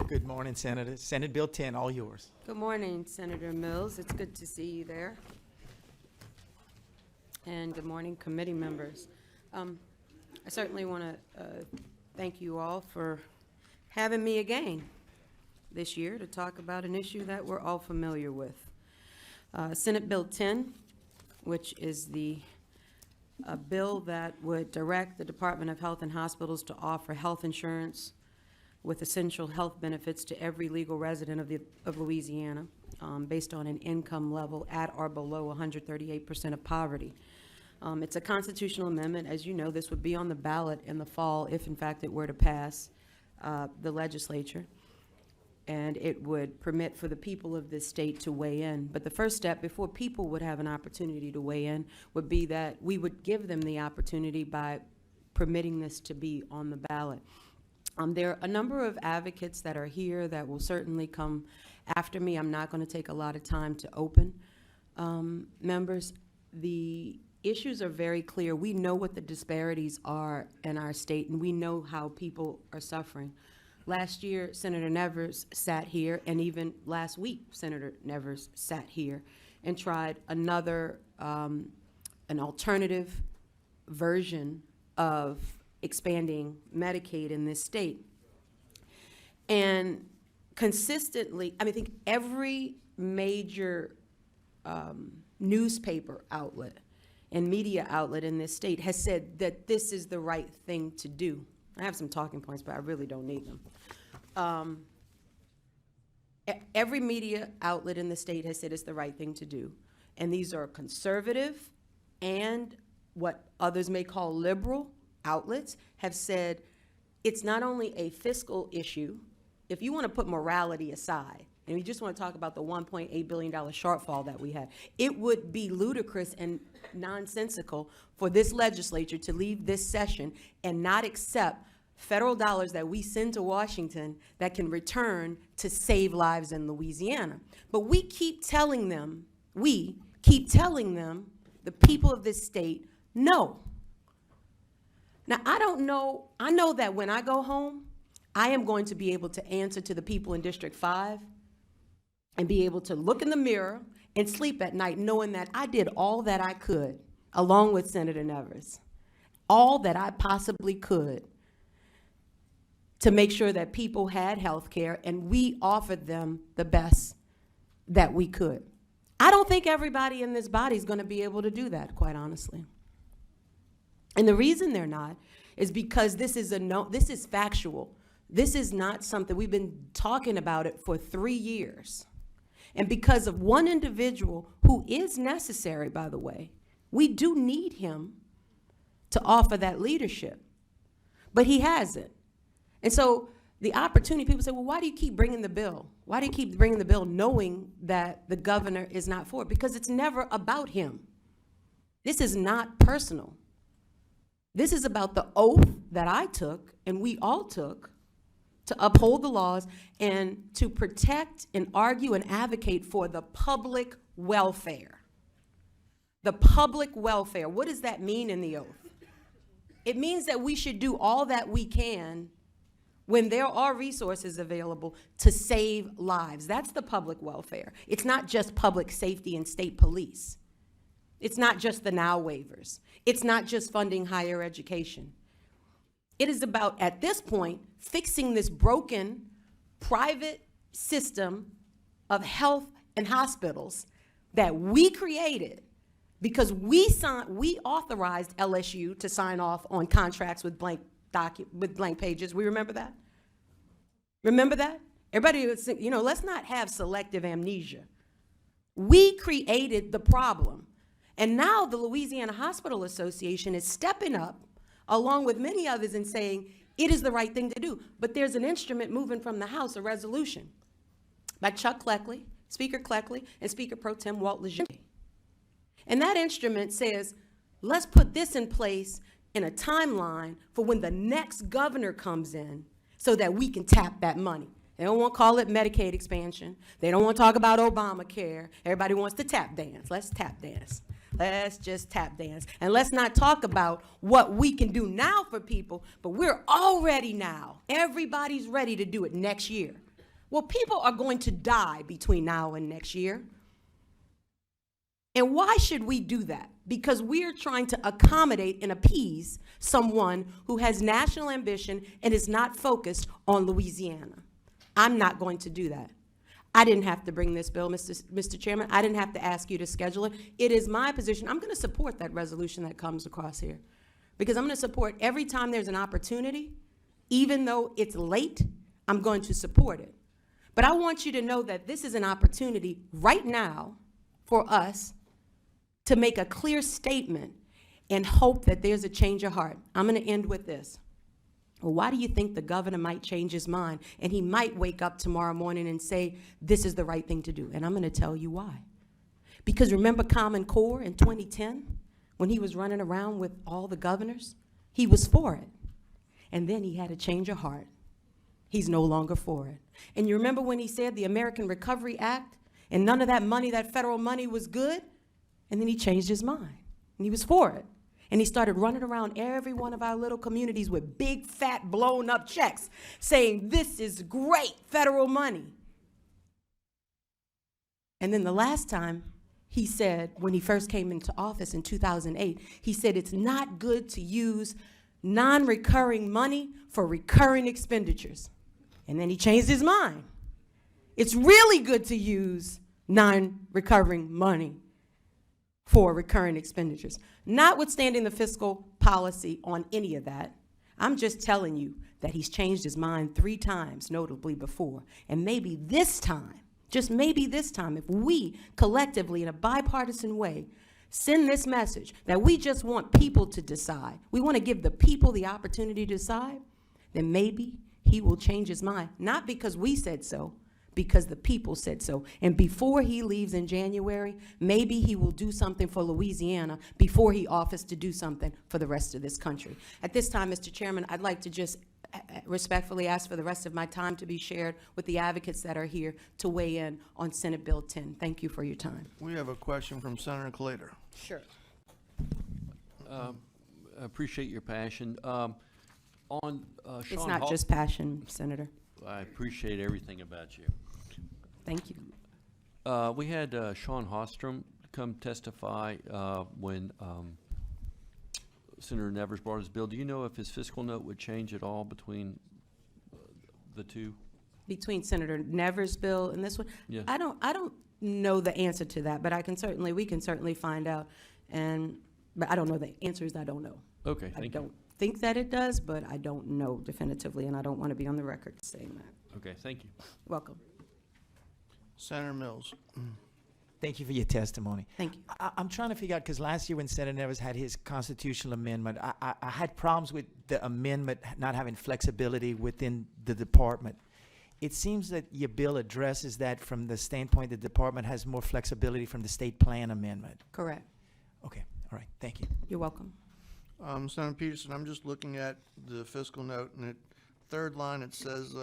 Good morning, Senator. Senate Bill 10, all yours. Good morning, Senator Mills. It's good to see you there. And good morning, committee members. I certainly want to thank you all for having me again this year to talk about an issue that we're all familiar with. Senate Bill 10, which is the bill that would direct the Department of Health and Hospitals to offer health insurance with essential health benefits to every legal resident of Louisiana based on an income level at or below 138% of poverty. It's a constitutional amendment. As you know, this would be on the ballot in the fall if, in fact, it were to pass the legislature. And it would permit for the people of this state to weigh in. But the first step, before people would have an opportunity to weigh in, would be that we would give them the opportunity by permitting this to be on the ballot. There are a number of advocates that are here that will certainly come after me. I'm not going to take a lot of time to open. Members, the issues are very clear. We know what the disparities are in our state, and we know how people are suffering. Last year, Senator Nevers sat here, and even last week, Senator Nevers sat here and tried another, an alternative version of expanding Medicaid in this state. And consistently, I think every major newspaper outlet and media outlet in this state has said that this is the right thing to do. I have some talking points, but I really don't need them. Every media outlet in the state has said it's the right thing to do. And these are conservative and what others may call liberal outlets have said it's not only a fiscal issue. If you want to put morality aside, and we just want to talk about the $1.8 billion shortfall that we had, it would be ludicrous and nonsensical for this legislature to leave this session and not accept federal dollars that we send to Washington that can return to save lives in Louisiana. But we keep telling them, the people of this state, no. Now, I know that when I go home, I am going to be able to answer to the people in District 5 and be able to look in the mirror and sleep at night knowing that I did all that I could, along with Senator Nevers, all that I possibly could to make sure that people had health care and we offered them the best that we could. I don't think everybody in this body is going to be able to do that, quite honestly. And the reason they're not is because this is factual. This is not something, we've been talking about it for 3 years. And because of one individual who is necessary, by the way, we do need him to offer that leadership. But he hasn't. And so the opportunity, people say, well, why do you keep bringing the bill? Why do you keep bringing the bill knowing that the governor is not for it? Because it's never about him. This is not personal. This is about the oath that I took and we all took to uphold the laws and to protect and argue and advocate for the public welfare. The public welfare. What does that mean in the oath? It means that we should do all that we can when there are resources available to save lives. That's the public welfare. It's not just public safety and state police. It's not just the now waivers. It's not just funding higher education. It is about, at this point, fixing this broken private system of health and hospitals that we created because we authorized LSU to sign off on contracts with blank pages. We remember that? Remember that? Everybody, let's not have selective amnesia. We created the problem. And now the Louisiana Hospital Association is stepping up, along with many others, and saying it is the right thing to do. But there's an instrument moving from the House, a resolution, by Chuck Cleckley, Speaker Cleckley, and Speaker Pro Tem Walt Lejeune. And that instrument says, let's put this in place in a timeline for when the next governor comes in so that we can tap that money. They don't want to call it Medicaid expansion. They don't want to talk about Obamacare. Everybody wants to tap dance. Let's tap dance. Let's just tap dance. And let's not talk about what we can do now for people, but we're all ready now. Everybody's ready to do it next year. Well, people are going to die between now and next year. And why should we do that? Because we're trying to accommodate and appease someone who has national ambition and is not focused on Louisiana. I'm not going to do that. I didn't have to bring this bill, Mr. Chairman. I didn't have to ask you to schedule it. It is my position. I'm going to support that resolution that comes across here, because I'm going to support every time there's an opportunity, even though it's late, I'm going to support it. But I want you to know that this is an opportunity right now for us to make a clear statement and hope that there's a change of heart. I'm going to end with this. Well, why do you think the governor might change his mind and he might wake up tomorrow morning and say, this is the right thing to do? And I'm going to tell you why. Because remember Common Core in 2010, when he was running around with all the governors? He was for it. And then he had a change of heart. He's no longer for it. And you remember when he said the American Recovery Act and none of that money, that federal money, was good? And then he changed his mind, and he was for it. And he started running around every one of our little communities with big, fat, blown-up checks saying, this is great federal money. And then the last time he said, when he first came into office in 2008, he said it's not good to use non-recurring money for recurring expenditures. And then he changed his mind. It's really good to use non-recurring money for recurring expenditures. Notwithstanding the fiscal policy on any of that, I'm just telling you that he's changed his mind 3 times, notably before. And maybe this time, just maybe this time, if we collectively, in a bipartisan way, send this message that we just want people to decide, we want to give the people the opportunity to decide, then maybe he will change his mind. Not because we said so, because the people said so. And before he leaves in January, maybe he will do something for Louisiana before he offers to do something for the rest of this country. At this time, Mr. Chairman, I'd like to just respectfully ask for the rest of my time to be shared with the advocates that are here to weigh in on Senate Bill 10. Thank you for your time. We have a question from Senator Claytor. Sure. I appreciate your passion. It's not just passion, Senator. I appreciate everything about you. Thank you. We had Sean Hostrom come testify when Senator Nevers brought his bill. Do you know if his fiscal note would change at all between the two? Between Senator Nevers' bill and this one? Yeah. I don't know the answer to that, but we can certainly find out. But I don't know the answers. I don't know. Okay, I thank you. don't think that it does, but I don't know definitively, and I don't want to be on the record saying that. Okay, thank you. Welcome. Senator Mills. Thank you for your testimony. Thank you. I'm trying to figure out, because last year when Senator Nevers had his constitutional amendment, I had problems with the amendment not having flexibility within the department. It seems that your bill addresses that from the standpoint the department has more flexibility from the state plan amendment. Correct. Okay, all right, thank you. You're welcome. Senator Peterson, I'm just looking at the fiscal note, and it, third line, it says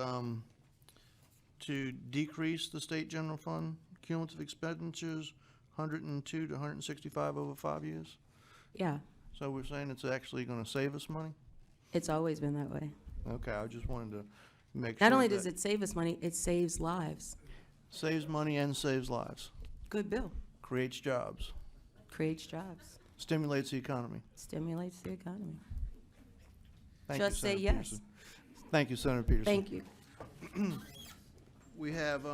to decrease the state general fund cumulative expenditures 102 to 165 over 5 years. Yeah, So we're saying it's actually going to save us money? it's always been that way. Okay, I just wanted to make sure Not only that does it save us money, it saves lives. saves money and saves lives, Good bill. creates jobs, Creates jobs. stimulates the economy. Stimulates the economy. Thank Just you, say Senator yes. Peterson. Thank you, Senator Peterson. Thank you. We have,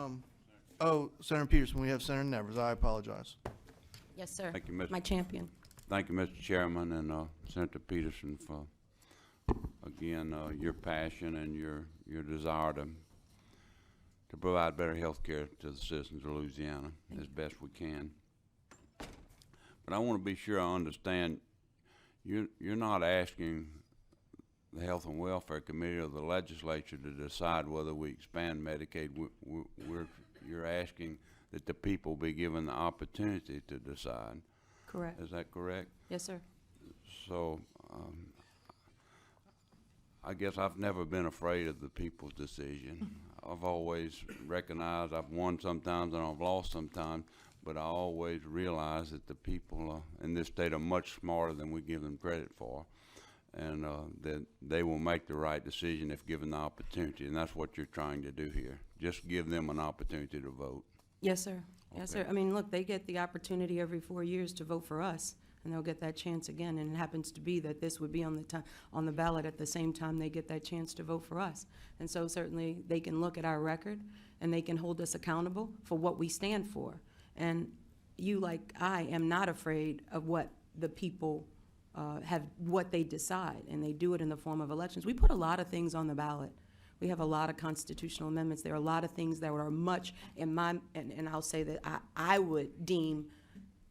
Senator Peterson, we have Senator Nevers. I apologize. Yes, sir. Thank you, Mr. My champion. Thank you, Mr. Chairman, and Senator Peterson for, again, your passion and your desire to provide better health care to the citizens of Louisiana as best we can. But I want to be sure I understand, you're not asking the Health and Welfare Committee or the legislature to decide whether we expand Medicaid. You're asking that the people be given the opportunity to decide. Correct. Is that correct? Yes, sir. So I guess I've never been afraid of the people's decision. I've always recognized I've won sometimes and I've lost sometimes, but I always realize that the people in this state are much smarter than we give them credit for. and that they will make the right decision if given the opportunity, and that's what you're trying to do here. Just give them an opportunity to vote. Yes, sir. Yes, sir. Okay. I mean, look, they get the opportunity every 4 years to vote for us, and they'll get that chance again. And it happens to be that this would be on the ballot at the same time they get that chance to vote for us. And so certainly they can look at our record and they can hold us accountable for what we stand for. And you, like I, am not afraid of what the people what they decide, and they do it in the form of elections. We put a lot of things on the ballot. We have a lot of constitutional amendments. There are a lot of things that are much, and I'll say that I would deem,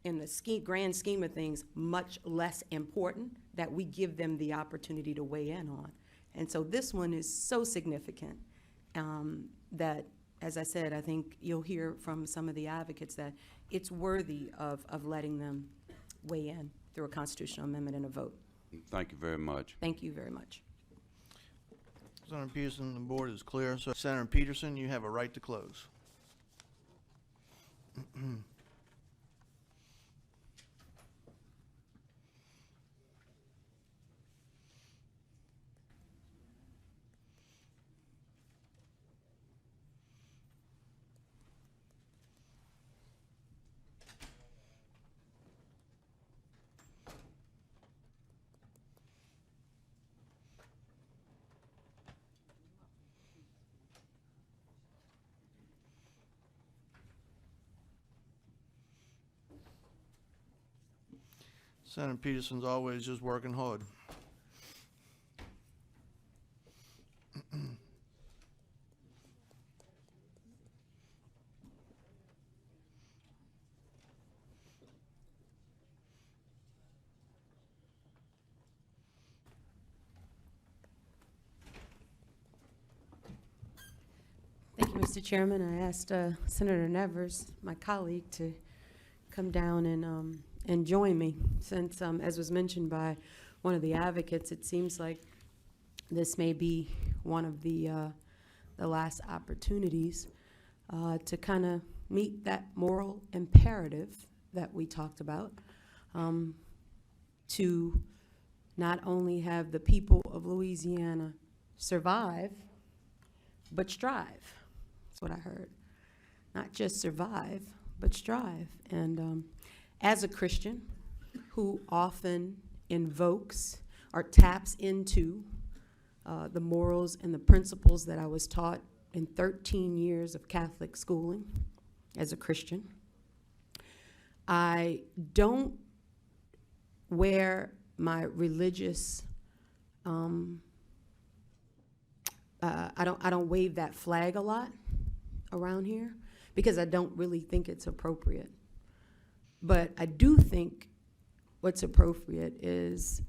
in the grand scheme of things, much less important, that we give them the opportunity to weigh in on. And so this one is so significant that, as I said, I think you'll hear from some of the advocates that it's worthy of letting them weigh in through a constitutional amendment and a vote. Thank you very much. Thank you very much. Senator Peterson, the board is clear. So Senator Peterson, you have a right to close. Senator Peterson's always just working hard. Thank you, Mr. Chairman. I asked Senator Nevers, my colleague, to come down and join me, since, as was mentioned by one of the advocates, it seems like this may be one of the last opportunities to kind of meet that moral imperative that we talked about, to not only have the people of Louisiana survive, but strive. That's what I heard. Not just survive, but strive. And as a Christian who often invokes or taps into the morals and the principles that I was taught in 13 years of Catholic schooling as a Christian, I don't wear my religious I don't wave that flag a lot around here because I don't really think it's appropriate. But I do think what's appropriate is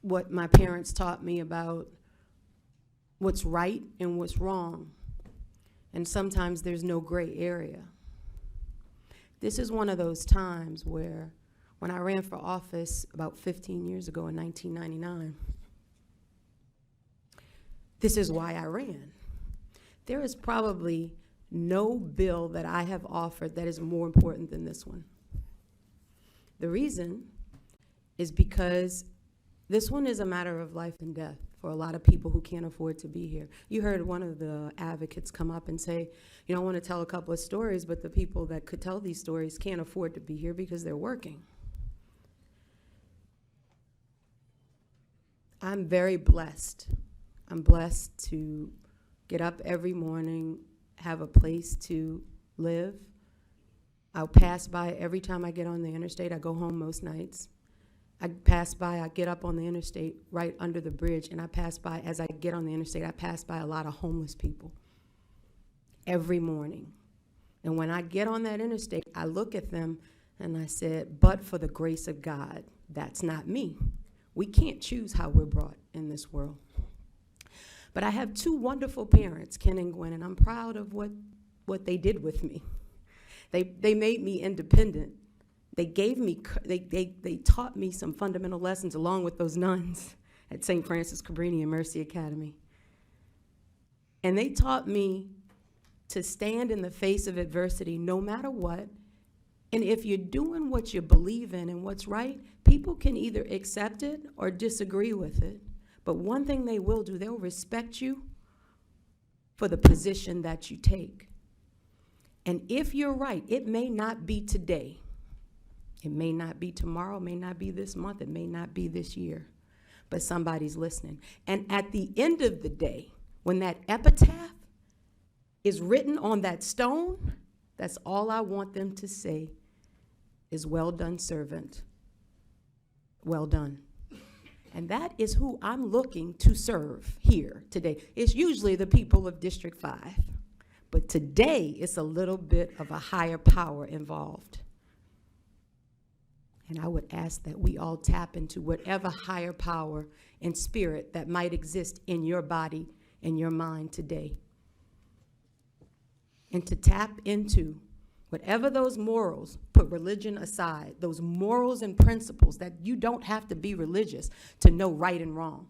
what my parents taught me about what's right and what's wrong. And sometimes there's no gray area. This is one of those times where, when I ran for office about 15 years ago in 1999, this is why I ran. There is probably no bill that I have offered that is more important than this one. The reason is because this one is a matter of life and death for a lot of people who can't afford to be here. You heard one of the advocates come up and say, you know, I want to tell a couple of stories, but the people that could tell these stories can't afford to be here because they're working. I'm very blessed. I'm blessed to get up every morning, have a place to live. I'll pass by every time I get on the interstate. I go home most nights. I pass by, I get up on the interstate right under the bridge, and I pass by, as I get on the interstate, I pass by a lot of homeless people every morning. And when I get on that interstate, I look at them and I said, but for the grace of God, that's not me. We can't choose how we're brought in this world. But I have two wonderful parents, Ken and Gwen, and I'm proud of what they did with me. They made me independent. They gave me, they taught me some fundamental lessons along with those nuns at St. Francis Cabrini and Mercy Academy. And they taught me to stand in the face of adversity no matter what And if you're doing what you believe in and what's right, people can either accept it or disagree with it. But one thing they will do, they'll respect you for the position that you take. And if you're right, it may not be today. It may not be tomorrow, it may not be this month, it may not be this year, but somebody's listening. And at the end of the day, when that epitaph is written on that stone, that's all I want them to say is, "Well done, servant. Well done." And that is who I'm looking to serve here today. It's usually the people of District 5. But today, it's a little bit of a higher power involved. And I would ask that we all tap into whatever higher power and spirit that might exist in your body and your mind today. And to tap into whatever those morals, put religion aside, those morals and principles that you don't have to be religious to know right and wrong.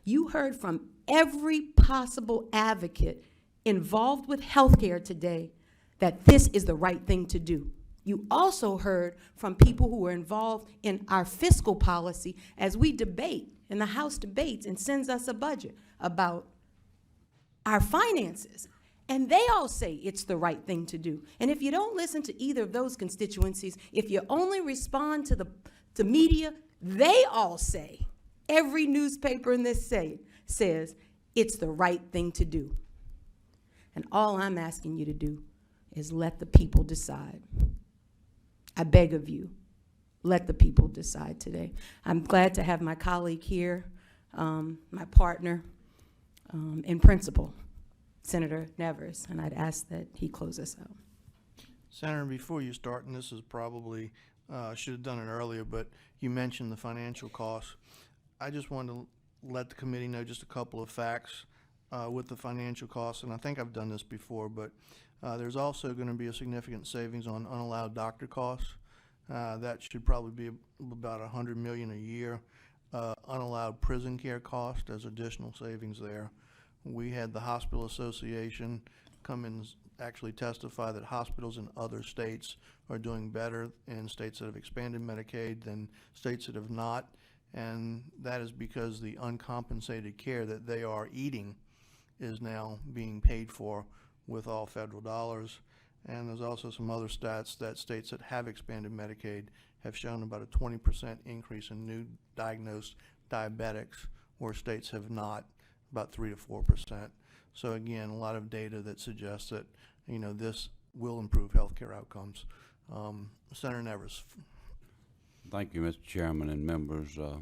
You heard from every possible advocate involved with healthcare today that this is the right thing to do. You also heard from people who are involved in our fiscal policy as we debate, and the House debates and sends us a budget about our finances. And they all say it's the right thing to do. And if you don't listen to either of those constituencies, if you only respond to media, they all say, every newspaper in this state says it's the right thing to do. And all I'm asking you to do is let the people decide. I beg of you, let the people decide today. I'm glad to have my colleague here, my partner in principle, Senator Nevers, and I'd ask that he close us out. Senator, before you start, and this is probably, should have done it earlier, but you mentioned the financial costs. I just wanted to let the committee know just a couple of facts with the financial costs, and I think I've done this before, but there's also going to be a significant savings on unallowed doctor costs. That should probably be about $100 million a year. Unallowed prison care cost, there's additional savings there. We had the Hospital Association come and actually testify that hospitals in other states are doing better in states that have expanded Medicaid than states that have not, and that is because the uncompensated care that they are eating is now being paid for with all federal dollars. And there's also some other stats that states that have expanded Medicaid have shown about a 20% increase in new diagnosed diabetics, where states have not, about 3 to 4%. So again, a lot of data that suggests that, you know, this will improve healthcare outcomes. Senator Nevers. Thank you, Mr. Chairman and members. I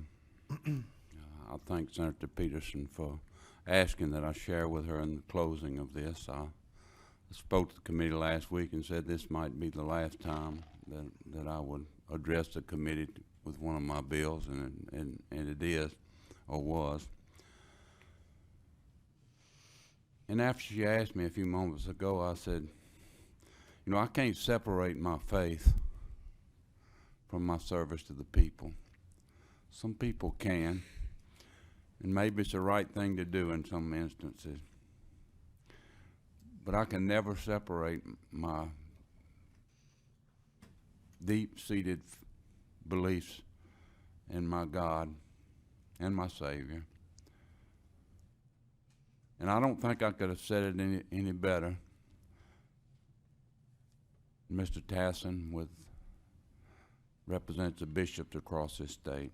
thank Senator Peterson for asking that I share with her in the closing of this. I spoke to the committee last week and said this might be the last time that I would address the committee with one of my bills, and it is, or was. And after she asked me a few moments ago, I said, you know, I can't separate my faith from my service to the people. Some people can, and maybe it's the right thing to do in some instances. But I can never separate my deep-seated beliefs in my God and my Savior. And I don't think I could have said it any better. Mr. Tassin represents the bishops across this state.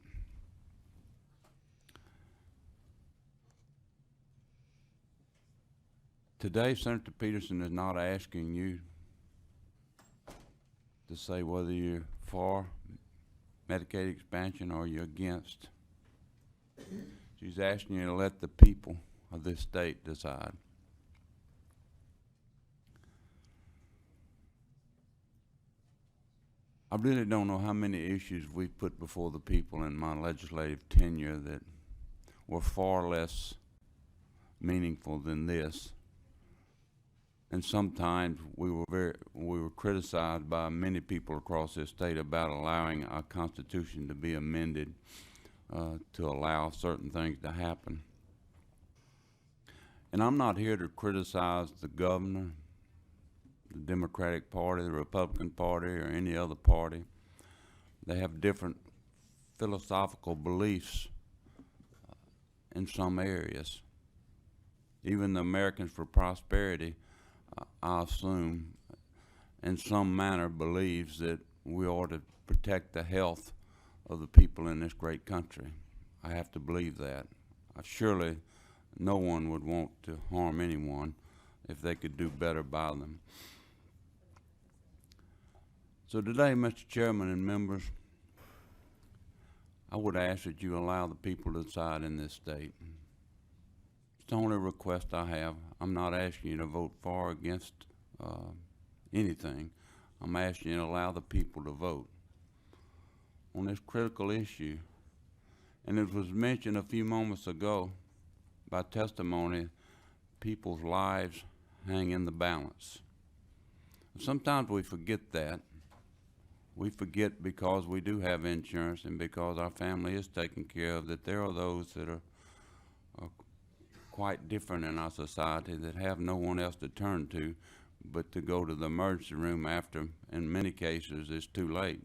Today, Senator Peterson is not asking you to say whether you're for Medicaid expansion or you're against. She's asking you to let the people of this state decide. I really don't know how many issues we've put before the people in my legislative tenure that were far less meaningful than this. And sometimes we were criticized by many people across this state about allowing our Constitution to be amended to allow certain things to happen. And I'm not here to criticize the governor, the Democratic Party, the Republican Party, or any other party. They have different philosophical beliefs in some areas. Even the Americans for Prosperity, I assume, in some manner believes that we ought to protect the health of the people in this great country. I have to believe that. Surely no one would want to harm anyone if they could do better by them. So today, Mr. Chairman and members, I would ask that you allow the people to decide in this state. It's the only request I have. I'm not asking you to vote for or against anything. I'm asking you to allow the people to vote on this critical issue. And it was mentioned a few moments ago by testimony, people's lives hang in the balance. Sometimes we forget that. We forget because we do have insurance and because our family is taken care of, that there are those that are quite different in our society that have no one else to turn to but to go to the emergency room after, in many cases, it's too late.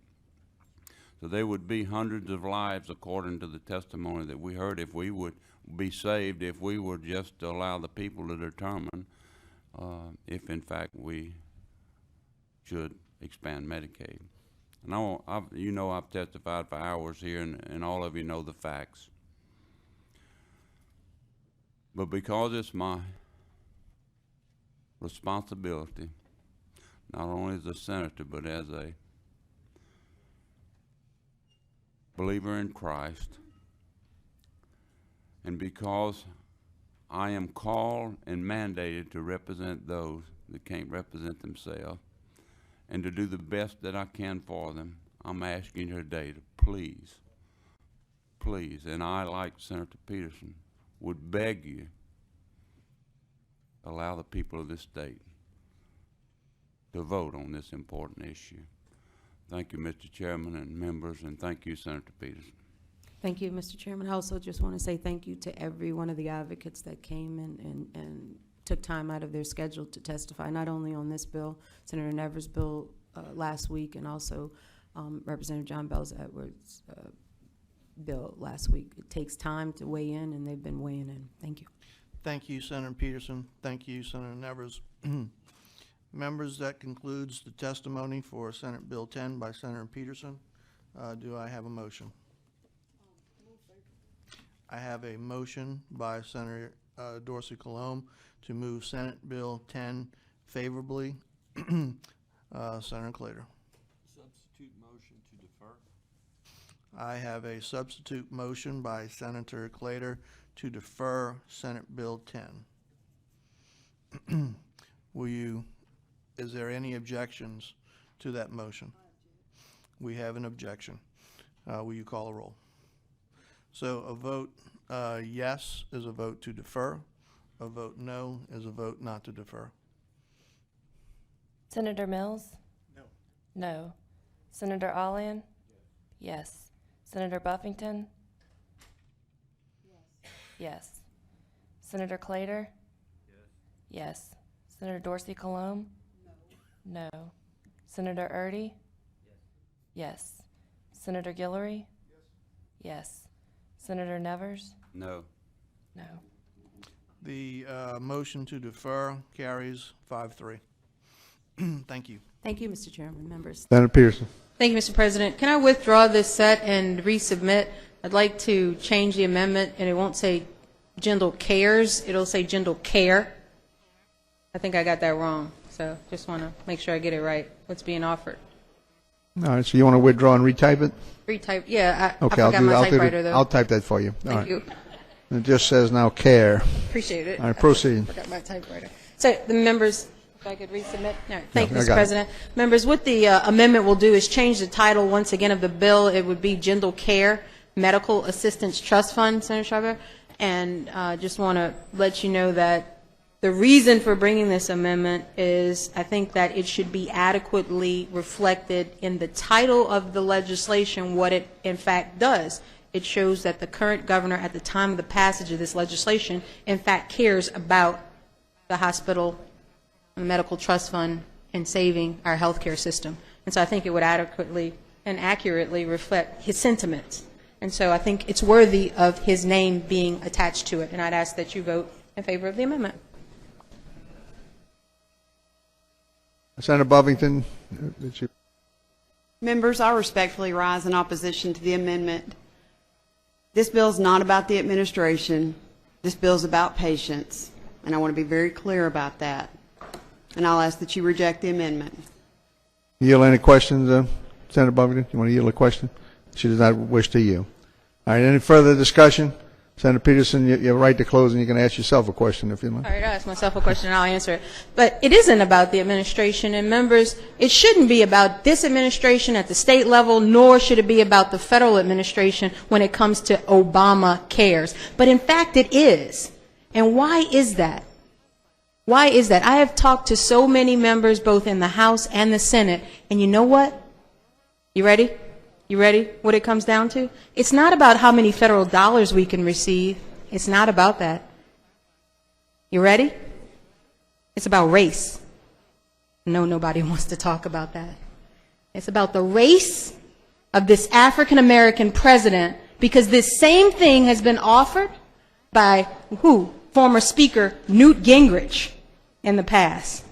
So there would be hundreds of lives, according to the testimony that we heard, if we would be saved, if we were just to allow the people to determine if, in fact, we should expand Medicaid. And you know I've testified for hours here, and all of you know the facts. But because it's my responsibility, not only as a senator, but as a believer in Christ, and because I am called and mandated to represent those that can't represent themselves and to do the best that I can for them, I'm asking you today to please, and I, like Senator Peterson, would beg you, allow the people of this state to vote on this important issue. Thank you, Mr. Chairman and members, and thank you, Senator Peterson. Thank you, Mr. Chairman. I also just want to say thank you to every one of the advocates that came and took time out of their schedule to testify, not only on this bill, Senator Nevers' bill last week, and also Representative John Bell's Edwards' bill last week. It takes time to weigh in, and they've been weighing in. Thank you. Thank you, Senator Peterson. Thank you, Senator Nevers. Members, that concludes the testimony for Senate Bill 10 by Senator Peterson. Do I have a motion? I have a motion by Senator Dorsey Colomb to move Senate Bill 10 favorably. Senator Clater. Substitute motion to defer. I have a substitute motion by Senator Clater to defer Senate Bill 10. Is there any objections to that motion? We have an objection. Will you call a roll? So a vote yes is a vote to defer. A vote no is a vote not to defer. Senator Mills? No. No. Senator Allian? Yes. Senator Buffington? Yes. Senator Clater? Yes. Senator Dorsey Colomb? No. Senator Erdie? Yes. Senator Guillory? Yes. Senator Nevers? No. No. The motion to defer carries 5-3. Thank you. Thank you, Mr. Chairman. Members. Senator Peterson. Thank you, Mr. President. Can I withdraw this set and resubmit? I'd like to change the amendment, and it won't say Gentle Cares. It'll say Gentle Care. I think I got that wrong, so just want to make sure I get it right, what's being offered. All right, so you want to withdraw and retype it? Retype, yeah, I Okay, forgot my typewriter, though. I'll type that for you. All Thank right. you. It just says now care. Appreciate it. All right, proceed. I forgot my typewriter. So the members, if I could resubmit. All right, thank you, I Mr. got it. President. Members, what the amendment will do is change the title once again of the bill. It would be Gentle Care Medical Assistance Trust Fund, Senator Schreiber. And just want to let you know that the reason for bringing this amendment is I think that it should be adequately reflected in the title of the legislation what it in fact does. It shows that the current governor at the time of the passage of this legislation in fact cares about the hospital, the medical trust fund in saving our healthcare system. And so I think it would adequately and accurately reflect his sentiments. And so I think it's worthy of his name being attached to it. And I'd ask that you vote in favor of the amendment. Senator Buffington, did you? Members, I respectfully rise in opposition to the amendment. This bill is not about the administration. This bill is about patients, and I want to be very clear about that. And I'll ask that you reject the amendment. Yield any questions, Senator Buffington? You want to yield a question? She does not wish to yield. All right, any further discussion? Senator Peterson, you have a right to close, and you can ask yourself a question if you like. All right, I'll ask myself a question and I'll answer it. But it isn't about the administration, and members, it shouldn't be about this administration at the state level, nor should it be about the federal administration when it comes to Obama cares. But in fact, it is. And why is that? Why is that? I have talked to so many members, both in the House and the Senate, and you know what? You ready? You ready? What it comes down to? It's not about how many federal dollars we can receive. It's not about that. You ready? It's about race. No, nobody wants to talk about that. It's about the race of this African American president, because this same thing has been offered by who? Former Speaker Newt Gingrich in the past.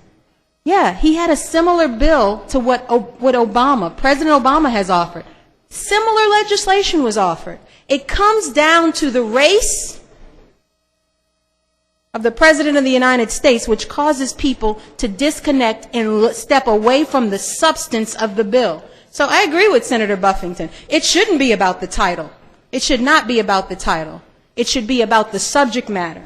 Yeah, he had a similar bill to what President Obama has offered. Similar legislation was offered. It comes down to the race of the President of the United States, which causes people to disconnect and step away from the substance of the bill. So I agree with Senator Buffington. It shouldn't be about the title. It should not be about the title. It should be about the subject matter.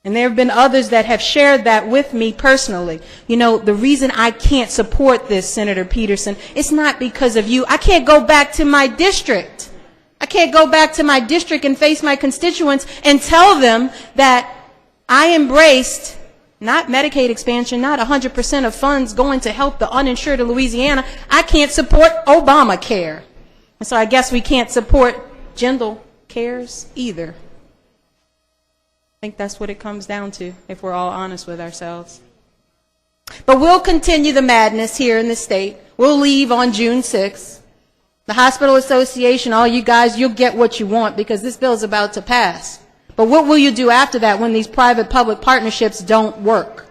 And there have been others that have shared that with me personally. You know, the reason I can't support this, Senator Peterson, it's not because of you. I can't go back to my district. I can't go back to my district and face my constituents and tell them that I embraced not Medicaid expansion, not 100% of funds going to help the uninsured in Louisiana. I can't support Obamacare. And so I guess we can't support Jindal Cares either. I think that's what it comes down to, if we're all honest with ourselves. But we'll continue the madness here in the state. We'll leave on June 6th. The Hospital Association, all you guys, you'll get what you want because this bill is about to pass. But what will you do after that when these private-public partnerships don't work?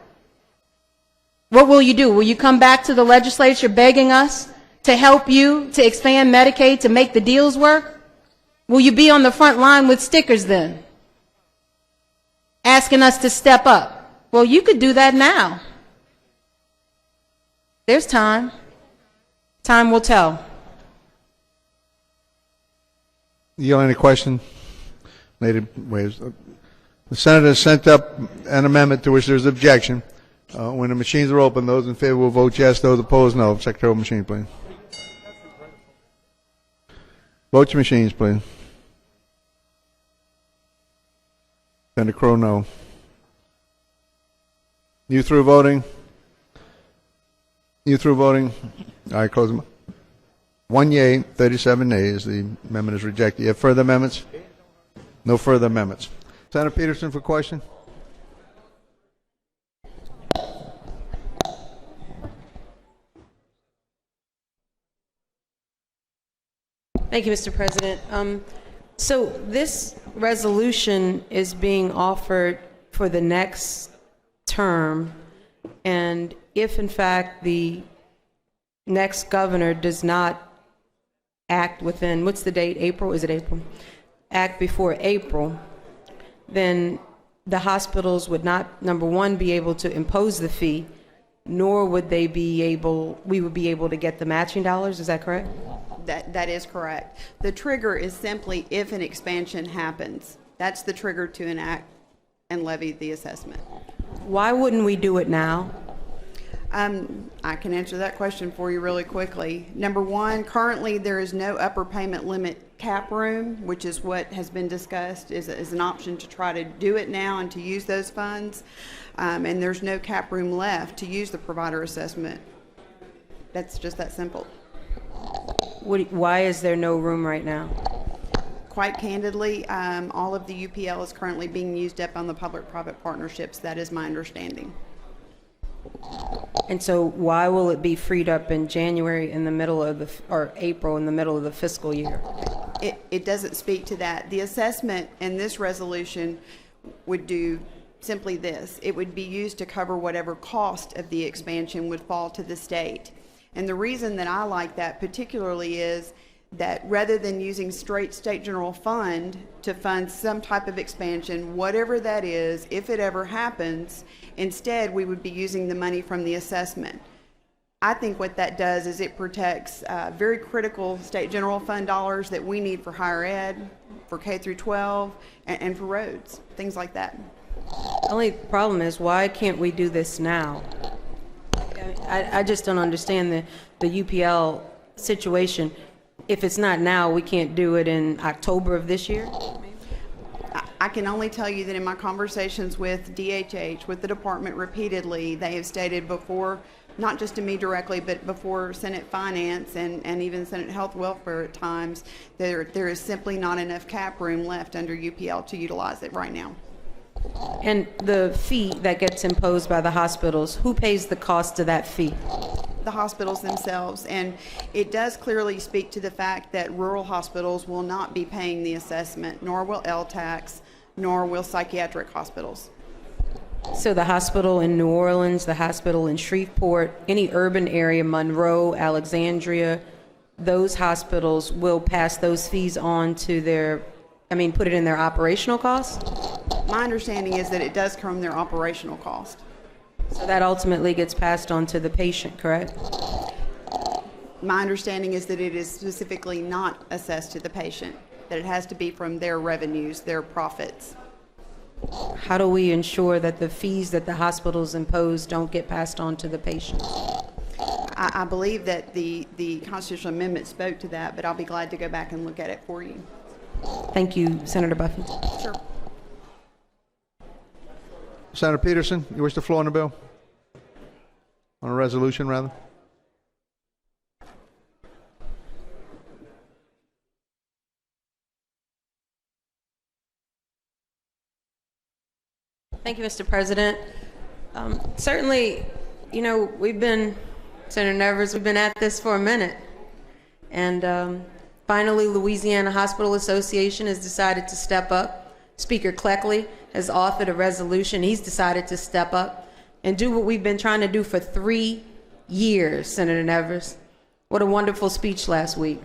What will you do? Will you come back to the legislature begging us to help you to expand Medicaid to make the deals work? Will you be on the front line with stickers then, asking us to step up? Well, you could do that now. There's time. Time will tell. Yield any question? Lady waves. The senator sent up an amendment to which there's objection. When the machines are open, those in favor will vote yes, those opposed no. Secretary of the machine, please. Vote your machines, please. Senator Crowe, no. You through voting? You through voting? All right, close them. 1 yea, 37 nays. The amendment is rejected. You have further amendments? No further amendments. Senator Peterson for question. Thank you, Mr. President. So this resolution is being offered for the next term, and if in fact the next governor does not act within, what's the date, April? Is it April? Act before April, then the hospitals would not, number one, be able to impose the fee, nor would they be able, we would be able to get the matching dollars. Is that correct? That is correct. The trigger is simply if an expansion happens. That's the trigger to enact and levy the assessment. Why wouldn't we do it now? I can answer that question for you really quickly. Number one, currently there is no upper payment limit cap room, which is what has been discussed is an option to try to do it now and to use those funds. And there's no cap room left to use the provider assessment. That's just that simple. Why is there no room right now? Quite candidly, all of the UPL is currently being used up on the public-private partnerships. That is my understanding. And so why will it be freed up in January in the middle of or April in the middle of the fiscal year? It doesn't speak to that. The assessment in this resolution would do simply this. It would be used to cover whatever cost of the expansion would fall to the state. And the reason that I like that particularly is that rather than using straight state general fund to fund some type of expansion, whatever that is, if it ever happens, instead we would be using the money from the assessment. I think what that does is it protects very critical state general fund dollars that we need for higher ed, for K through 12, and for roads, things like that. The only problem is, why can't we do this now? I just don't understand the UPL situation. If it's not now, we can't do it in October of this year? I can only tell you that in my conversations with DHH, with the department repeatedly, they have stated before, not just to me directly, but before Senate Finance and even Senate Health Welfare at times, there is simply not enough cap room left under UPL to utilize it right now. And the fee that gets imposed by the hospitals, who pays the cost of that fee? The hospitals themselves, and it does clearly speak to the fact that rural hospitals will not be paying the assessment, nor will LTACs, nor will psychiatric hospitals. So the hospital in New Orleans, the hospital in Shreveport, any urban area, Monroe, Alexandria, those hospitals will pass those fees on to their, put it in their operational costs? My understanding is that it does come from their operational cost. So that ultimately gets passed on to the patient, correct? My understanding is that it is specifically not assessed to the patient, that it has to be from their revenues, their profits. How do we ensure that the fees that the hospitals impose don't get passed on to the patient? I believe that the constitutional amendment spoke to that, but I'll be glad to go back and look at it for you. Thank you, Senator Buffington. Sure. Senator Peterson, you wish the floor on the bill? On a resolution, rather? Thank you, Mr. President. Certainly, we've been, Senator Nevers, we've been at this for a minute. And finally, Louisiana Hospital Association has decided to step up. Speaker Cleckley has authored a resolution. He's decided to step up and do what we've been trying to do for 3 years, Senator Nevers. What a wonderful speech last week.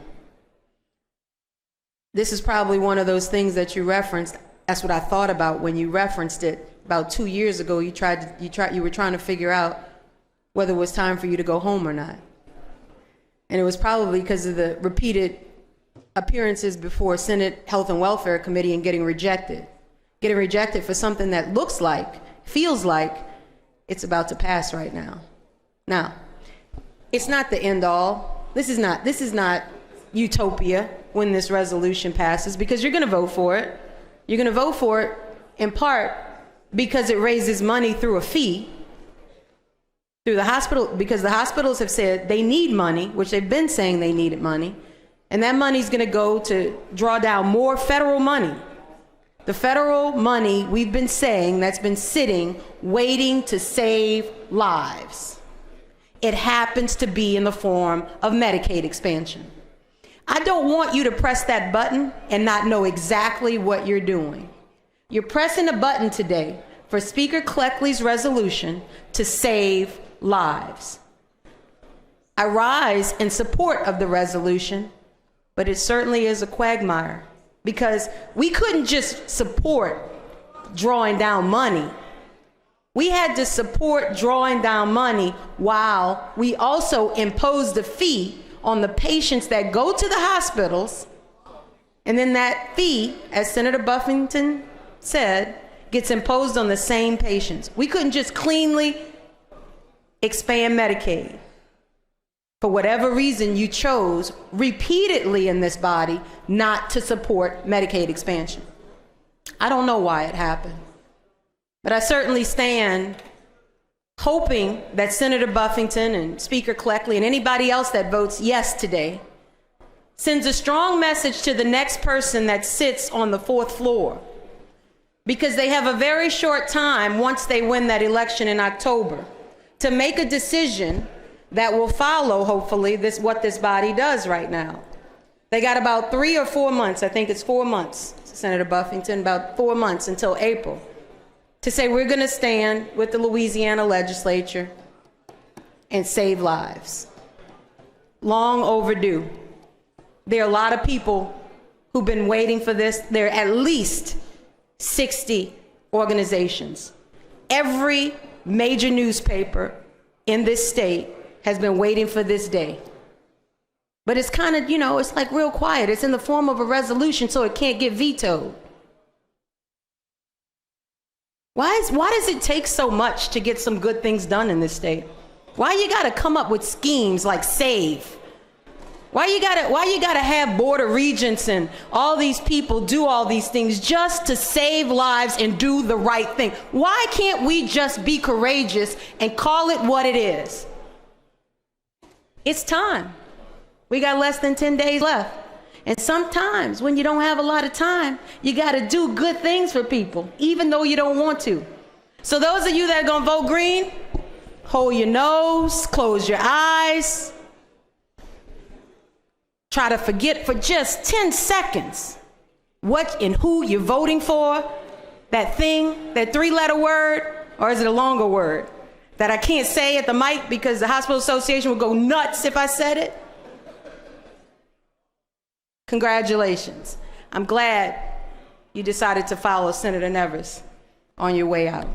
This is probably one of those things that you referenced. That's what I thought about when you referenced it. About 2 years ago, you were trying to figure out whether it was time for you to go home or not. And it was probably because of the repeated appearances before Senate Health and Welfare Committee and getting rejected for something that looks like, feels like it's about to pass right now. Now, it's not the end all. This is not utopia when this resolution passes, because you're going to vote for it. You're going to vote for it in part because it raises money through a fee through the hospital, because the hospitals have said they need money, which they've been saying they needed money. And that money's going to go to draw down more federal money. The federal money we've been saying that's been sitting, waiting to save lives. It happens to be in the form of Medicaid expansion. I don't want you to press that button and not know exactly what you're doing. You're pressing a button today for Speaker Cleckley's resolution to save lives. I rise in support of the resolution, but it certainly is a quagmire, because we couldn't just support drawing down money. We had to support drawing down money while we also imposed a fee on the patients that go to the hospitals, and then that fee, as Senator Buffington said, gets imposed on the same patients. We couldn't just cleanly expand Medicaid. For whatever reason, you chose repeatedly in this body not to support Medicaid expansion. I don't know why it happened, but I certainly stand hoping that Senator Buffington and Speaker Cleckley and anybody else that votes yes today sends a strong message to the next person that sits on the fourth floor, because they have a very short time once they win that election in October to make a decision that will follow, hopefully, what this body does right now. They got about 3 or 4 months, I think it's 4 months, Senator Buffington, about 4 months until April, to say we're going to stand with the Louisiana legislature and save lives. Long overdue. There are a lot of people who've been waiting for this. There are at least 60 organizations. Every major newspaper in this state has been waiting for this day. But it's kind of, it's like real quiet. It's in the form of a resolution, so it can't get vetoed. Why does it take so much to get some good things done in this state? Why you gotta come up with schemes like SAVE? Why you gotta have board of regents and all these people do all these things just to save lives and do the right thing? Why can't we just be courageous and call it what it is? It's time. We got less than 10 days left. And sometimes when you don't have a lot of time, you gotta do good things for people, even though you don't want to. So those of you that are gonna vote green, hold your nose, close your eyes. Try to forget for just 10 seconds what and who you're voting for, that thing, that 3-letter word, or is it a longer word that I can't say at the mic because the Hospital Association would go nuts if I said it? Congratulations. I'm glad you decided to follow Senator Nevers on your way out.